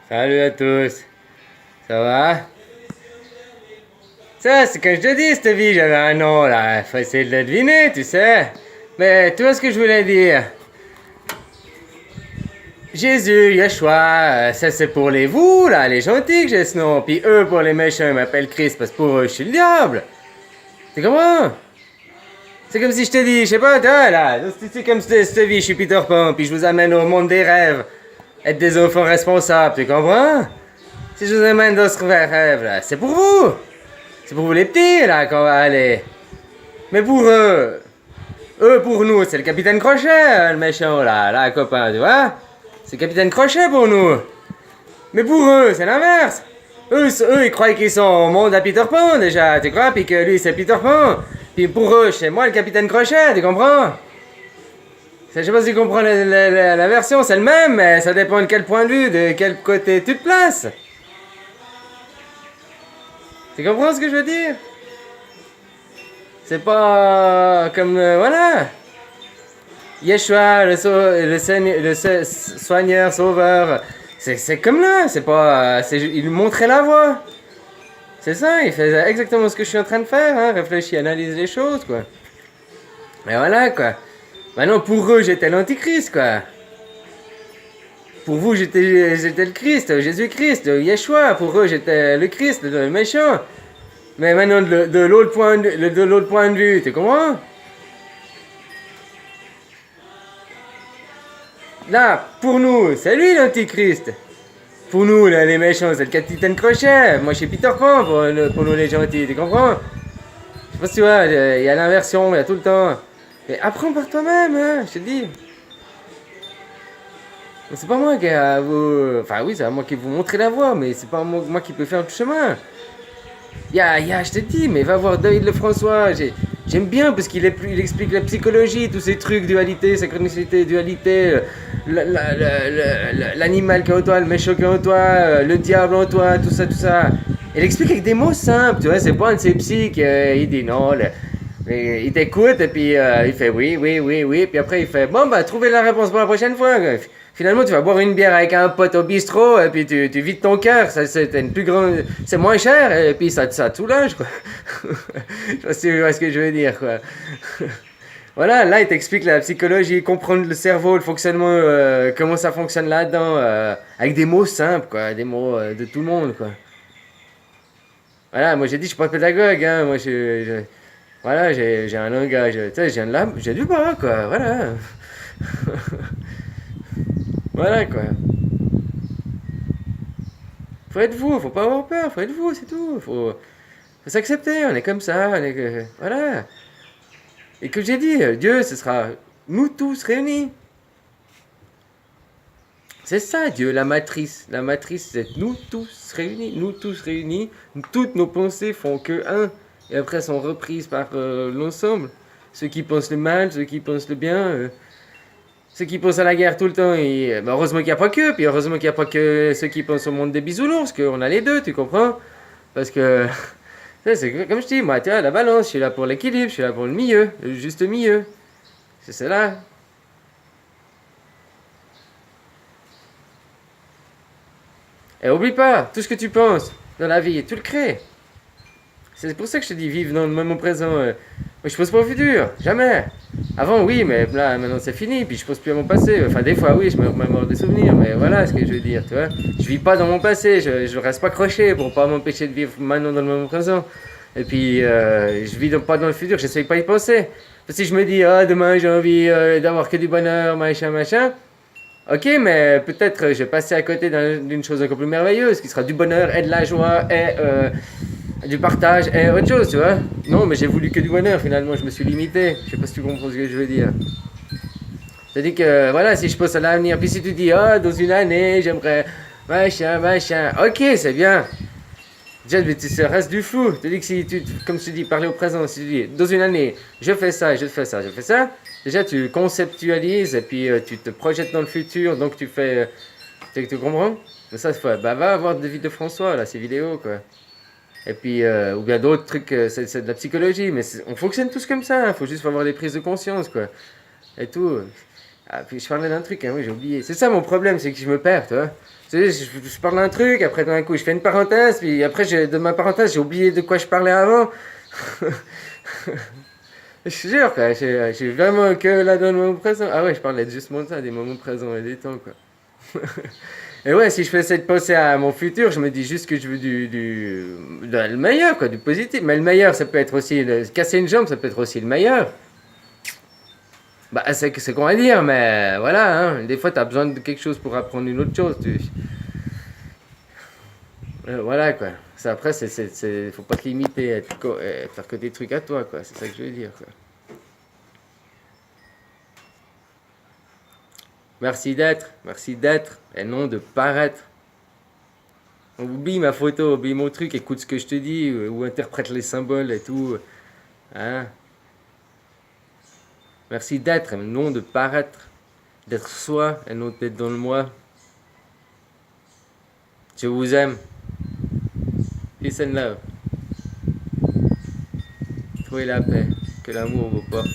Salut à tous. Ça va? Ça, c'est quand je te dis, cette vie, j'avais un nom, là. Faut essayer de le deviner, tu sais. Mais tu vois ce que je voulais dire? Jésus, Yeshua, ça c'est pour les vous, là, les gentils que j'ai ce nom. Puis eux, pour les méchants, ils m'appellent Christ parce que pour eux, je suis le diable. Tu comprends? C'est comme si je te dis, je sais pas, toi, là, c'est comme cette vie, je suis Peter Pan, puis je vous amène au monde des rêves. Être des enfants responsables, tu comprends? Si je vous amène dans ce rêve, là, c'est pour vous. C'est pour vous les petits, là, qu'on va aller. Mais pour eux pour nous, c'est le capitaine Crochet, le méchant, là, copain, tu vois? C'est le capitaine Crochet pour nous. Mais pour eux, c'est l'inverse. Eux, ils croient qu'ils sont au monde à Peter Pan, déjà, tu crois? Puis que lui, c'est Peter Pan. Puis pour eux, c'est moi le capitaine Crochet, tu comprends? Je sais pas si tu comprends la version, c'est le même, mais ça dépend de quel point de vue, de quel côté tu te places. Tu comprends ce que je veux dire? C'est pas comme. Voilà! Yeshua, le soigneur, sauveur. C'est comme là, c'est pas. Il montrait la voie. C'est ça, il faisait exactement ce que je suis en train de faire, hein, réfléchir, analyse les choses, quoi. Et voilà, quoi. Maintenant, pour eux, j'étais l'antichrist, quoi. Pour vous, j'étais le Christ, Jésus-Christ, Yeshua. Pour eux, j'étais le Christ, le méchant. Mais maintenant, de l'autre point, point de vue, tu comprends? Là, pour nous, c'est lui l'antichrist. Pour nous, là, les méchants, c'est le capitaine Crochet. Moi, je suis Peter Pan pour nous les gentils, tu comprends? Je sais pas si tu vois, il y a l'inversion, il y a tout le temps. Mais apprends par toi-même, hein, je te dis. C'est pas moi qui a vous. Enfin, oui, c'est à moi qui vous montrer la voie, mais c'est pas moi qui peux faire le chemin. Je te dis, mais va voir David Lefrançois. J'aime bien parce il explique la psychologie, tous ces trucs, dualité, synchronicité, dualité, l'animal qui est en toi, le méchant qui est en toi, le diable en toi, tout ça, tout ça. Il explique avec des mots simples, tu vois, c'est pas un de ces psys qui il dit non, il t'écoute et puis il fait oui, oui, oui, oui, puis après il fait bon, bah trouvez la réponse pour la prochaine fois. Finalement, tu vas boire une bière avec un pote au bistrot, et puis tu vides ton cœur, c'est une plus grande, c'est moins cher, et puis ça te soulage, quoi. Je sais pas si tu vois ce que je veux dire, quoi. Voilà, là, il t'explique la psychologie, comprendre le cerveau, le fonctionnement, comment ça fonctionne là-dedans, avec des mots simples, quoi, des mots de tout le monde, quoi. Voilà, moi j'ai dit, je suis pas pédagogue, hein, moi voilà, j'ai un langage, tu sais, j'ai du bas, quoi, voilà. Voilà, quoi. Faut être vous, faut pas avoir peur, faut être vous, c'est tout. Faut s'accepter, on est comme ça, voilà. Et que j'ai dit, Dieu, ce sera nous tous réunis. C'est ça, Dieu, la matrice. La matrice, c'est nous tous réunis. Nous tous réunis. Toutes nos pensées font que un. Et après, sont reprises par l'ensemble. Ceux qui pensent le mal, ceux qui pensent le bien. Ceux qui pensent à la guerre tout le temps, heureusement qu'il n'y a pas que, puis heureusement qu'il n'y a pas que ceux qui pensent au monde des bisounours, qu'on a les deux, tu comprends? Parce que, c'est comme je dis, moi, tu vois, la balance, je suis là pour l'équilibre, je suis là pour le milieu, le juste milieu. C'est cela. Et oublie pas, tout ce que tu penses dans la vie, tu le crées. C'est pour ça que je te dis, vive dans le moment présent. Moi, je pense pas au futur, jamais. Avant, oui, mais là, maintenant, c'est fini. Puis je pense plus à mon passé. Enfin, des fois, oui, je me remémore des souvenirs. Mais voilà ce que je veux dire, tu vois. Je vis pas dans mon passé. Je reste pas accroché pour pas m'empêcher de vivre maintenant dans le moment présent. Et puis, je vis pas dans le futur. J'essaye pas d'y penser. Parce que si je me dis, ah, demain, j'ai envie d'avoir que du bonheur, machin, machin. Ok, mais peut-être je vais passer à côté d'une chose encore plus merveilleuse, qui sera du bonheur et de la joie et du partage et autre chose, tu vois. Non, mais j'ai voulu que du bonheur, finalement, je me suis limité. Je sais pas si tu comprends ce que je veux dire. C'est-à-dire que, voilà, si je pense à l'avenir, puis si tu dis, ah, dans une année, j'aimerais machin, machin, ok, c'est bien. Déjà, mais ça reste du flou. C'est-à-dire que si tu, comme tu dis, parler au présent, si tu dis, dans une année, je fais ça, je fais ça, je fais ça, déjà, tu conceptualises et puis tu te projettes dans le futur, donc tu fais. Tu comprends? Ça, bah, va voir David de François, là, ces vidéos, quoi. Et puis, ou bien d'autres trucs, c'est de la psychologie, mais on fonctionne tous comme ça, il faut juste avoir des prises de conscience, quoi. Et tout. Ah, puis je parlais d'un truc, hein, oui, j'ai oublié. C'est ça mon problème, c'est que je me perds, tu vois. Tu sais, je parle d'un truc, après d'un coup je fais une parenthèse, puis après de ma parenthèse j'ai oublié de quoi je parlais avant. Je te jure, quoi, j'ai vraiment que là dans le moment présent. Ah ouais, je parlais justement de ça, des moments présents et des temps, quoi. Et ouais, si je fais cette pensée à mon futur, je me dis juste que je veux le meilleur, quoi, du positif. Mais le meilleur, ça peut être aussi, casser une jambe, ça peut être aussi le meilleur. Bah, c'est qu'on va dire, mais voilà, hein, des fois, t'as besoin de quelque chose pour apprendre une autre chose. Voilà, quoi. Ça, après, faut pas te limiter à faire que des trucs à toi, quoi. C'est ça que je veux dire, quoi. Merci d'être, et non de paraître. Oublie ma photo, oublie mon truc, écoute ce que je te dis, ou interprète les symboles et tout. Hein. Merci d'être, et non de paraître. D'être soi, et non d'être dans le moi. Je vous aime. Peace and love. Trouvez la paix, que l'amour vous porte.